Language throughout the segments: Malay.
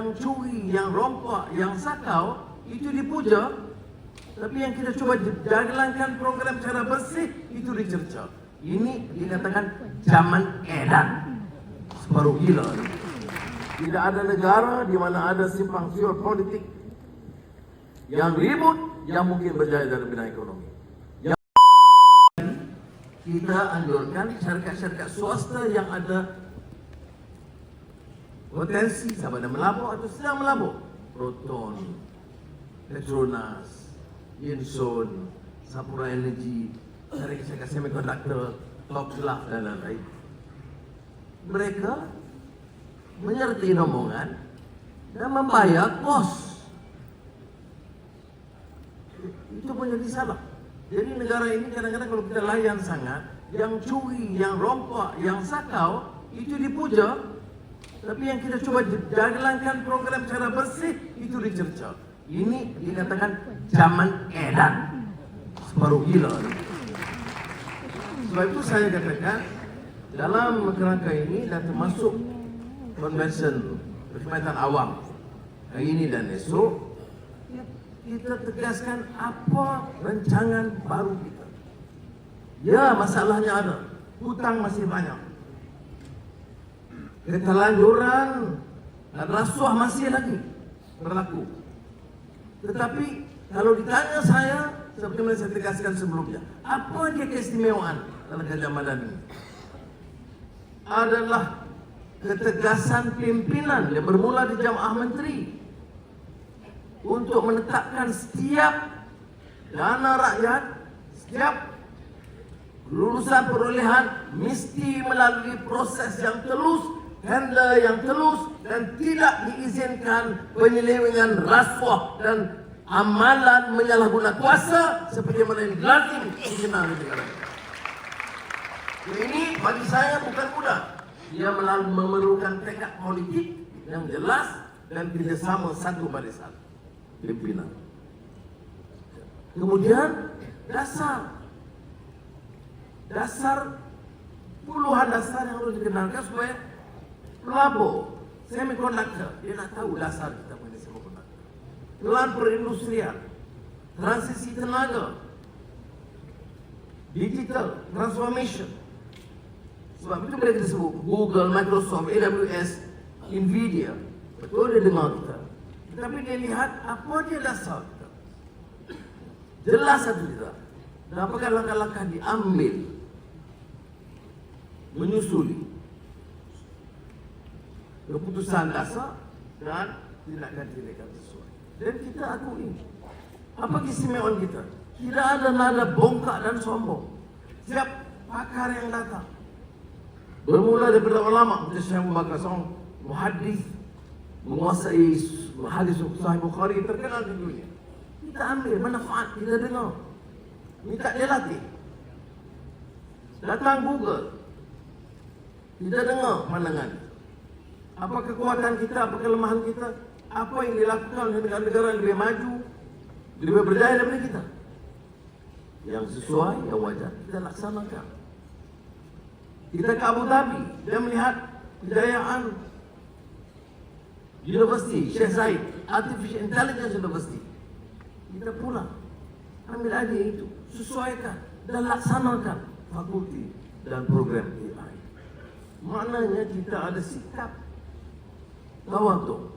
yang curi, yang rompak, yang sakau, itu dipuja. Tapi yang kita coba jalankan program cara bersih, itu dicerca. Ini dikatakan zaman edan. Separuh gila. Tidak ada negara di mana ada simpang siur politik yang ribut, yang mungkin berjaya dalam bidang ekonomi. Yang kita anjurkan syarikat-syarikat swasta yang ada potensi sama ada melabur atau sedang melabur, Proton, Petronas, Insun, Sapura Energy, syarikat semiconductor, Topglove dan lain-lain. Mereka menyertai rombongan dan membayar kos. Itu menjadi salah. Jadi negara ini kadang-kadang kalau kita layan sangat, yang curi, yang rompak, yang sakau, itu dipuja. Tapi yang kita coba jalankan program cara bersih, itu dicerca. Ini dikatakan zaman edan. Separuh gila. Sebab itu saya katakan, dalam kerangka ini dan termasuk Konvensi Perkhidmatan Awam hari ini dan esok, kita tegaskan apa rancangan baru kita. Ya, masalahnya ada. Hutang masih banyak. Ketelanjuran dan rasuah masih lagi berlaku. Tetapi kalau ditanya saya, seperti yang saya tegaskan sebelumnya, apa dia keistimewaan dalam Gajah Mada ini? Adalah ketegasan pimpinan yang bermula di Jamaah Menteri untuk menetapkan setiap dana rakyat, setiap lulusan perolehan mesti melalui proses yang telus, tender yang telus, dan tidak diizinkan penyelewengan rasuah dan amalan menyalahguna kuasa seperti mana yang lazim dikenal di negara. Ini bagi saya bukan mudah. Dia memerlukan tekad politik yang jelas dan kerjasama satu barisan pimpinan. Kemudian dasar puluhan dasar yang harus dikenalkan supaya pelabur semiconductor dia nak tahu dasar kita mengenai semiconductor. Pelan perindustrian, transisi tenaga, digital transformation. Sebab itu mereka disebut Google, Microsoft, AWS, Nvidia. Betul dia dengar kita. Tetapi dia lihat apa dia dasar kita. Jelas atau tidak. Dan apakah langkah-langkah diambil menyusuli keputusan dasar dan tindakan-tindakan sesuai. Dan kita akui apa keistimewaan kita. Tidak ada nada bongkak dan sombong. Setiap pakar yang datang, bermula daripada ulama, seperti Syekh Abu Bakar Song, muhaddis, menguasai hadis Sahih Bukhari terkenal di dunia. Kita ambil manfaat, kita dengar, minta dia latih. Datang Google, kita dengar pandangan. Apa kekuatan kita, apa kelemahan kita, apa yang dilakukan oleh negara-negara yang lebih maju, lebih berjaya daripada kita. Yang sesuai, yang wajar, kita laksanakan. Kita ke Abu Dhabi, dia melihat kejayaan University Sheikh Zayed, Artificial Intelligence University. Kita pulang, ambil aja itu, sesuaikan dan laksanakan fakulti dan program AI. Maknanya kita ada sikap tawadhu,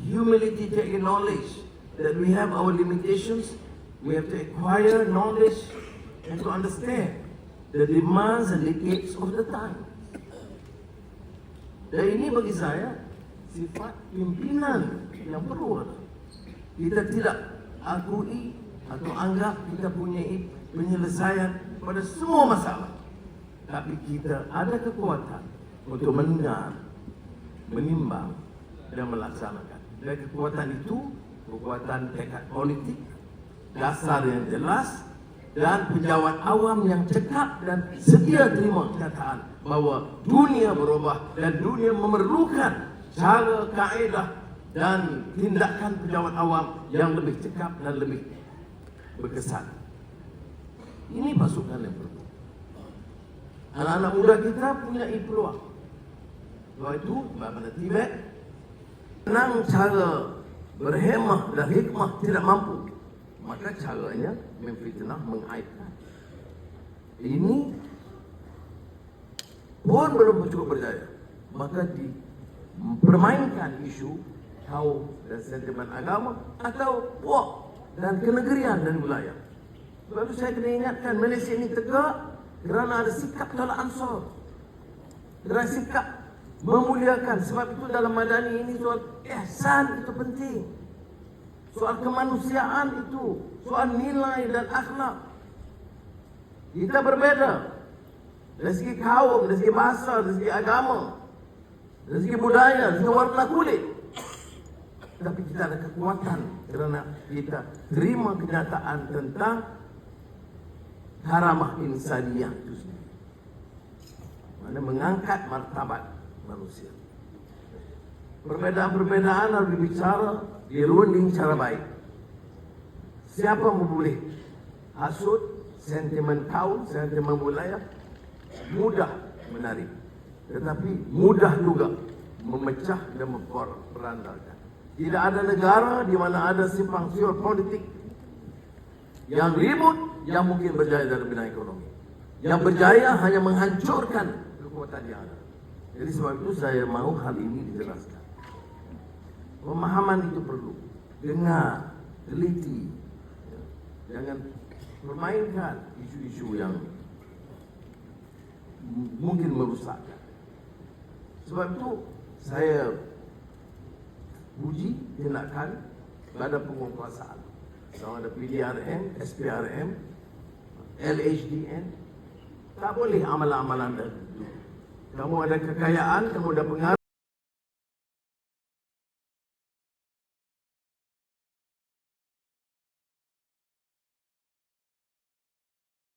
humility, taking knowledge that we have our limitations. We have to acquire knowledge and to understand the demands and needs of the time. Dan ini bagi saya sifat pimpinan yang perlu ada. Kita tidak akui atau anggap kita punya penyelesaian pada semua masalah. Tapi kita ada kekuatan untuk mendengar, menimbang dan melaksanakan. Dan kekuatan itu, kekuatan tekad politik, dasar yang jelas, dan penjawat awam yang cekap dan sedia terima kenyataan bahawa dunia berubah dan dunia memerlukan cara, kaedah dan tindakan penjawat awam yang lebih cekap dan lebih berkesan. Ini pasukan yang perlu. Anak-anak muda kita punya peluang. Sebab itu, pada Tibet, Senang cara berhemah dan hikmah tidak mampu, maka caranya memfitnah, mengaibkan. Ini pun belum cukup berjaya, maka dipermainkan isu kaum dan sentimen agama atau puak dan kenegerian dan wilayah. Sebab itu saya kena ingatkan, Malaysia ini tegak kerana ada sikap tolak ansur, kerana sikap memuliakan. Sebab itu dalam Madani ini soal ihsan itu penting, soal kemanusiaan itu, soal nilai dan akhlak. Kita berbeza dari segi kaum, dari segi bahasa, dari segi agama, dari segi budaya, dari segi warna kulit, tapi kita ada kekuatan kerana kita terima kenyataan tentang karamah insaniyah itu sendiri, mana mengangkat martabat manusia. Perbedaan-perbedaan harus dibicara, dirunding secara baik. Siapa boleh hasut sentimen kaum, sentimen wilayah, mudah menarik, tetapi mudah juga memecah dan memperandakan. Tidak ada negara di mana ada simpang siur politik yang ribut yang mungkin berjaya dalam bidang ekonomi. Yang berjaya hanya menghancurkan kekuatan yang ada. Jadi sebab itu saya mahu hal ini dijelaskan. Pemahaman itu perlu. Dengar, teliti. Jangan permainkan isu-isu yang mungkin merusakkan. Sebab itu saya puji tindakan pada penguasaan. Sama ada PDRM, SPRM, LHDN. Tak boleh amalan-amalan itu. Kamu ada kekayaan, kamu ada pengaruh.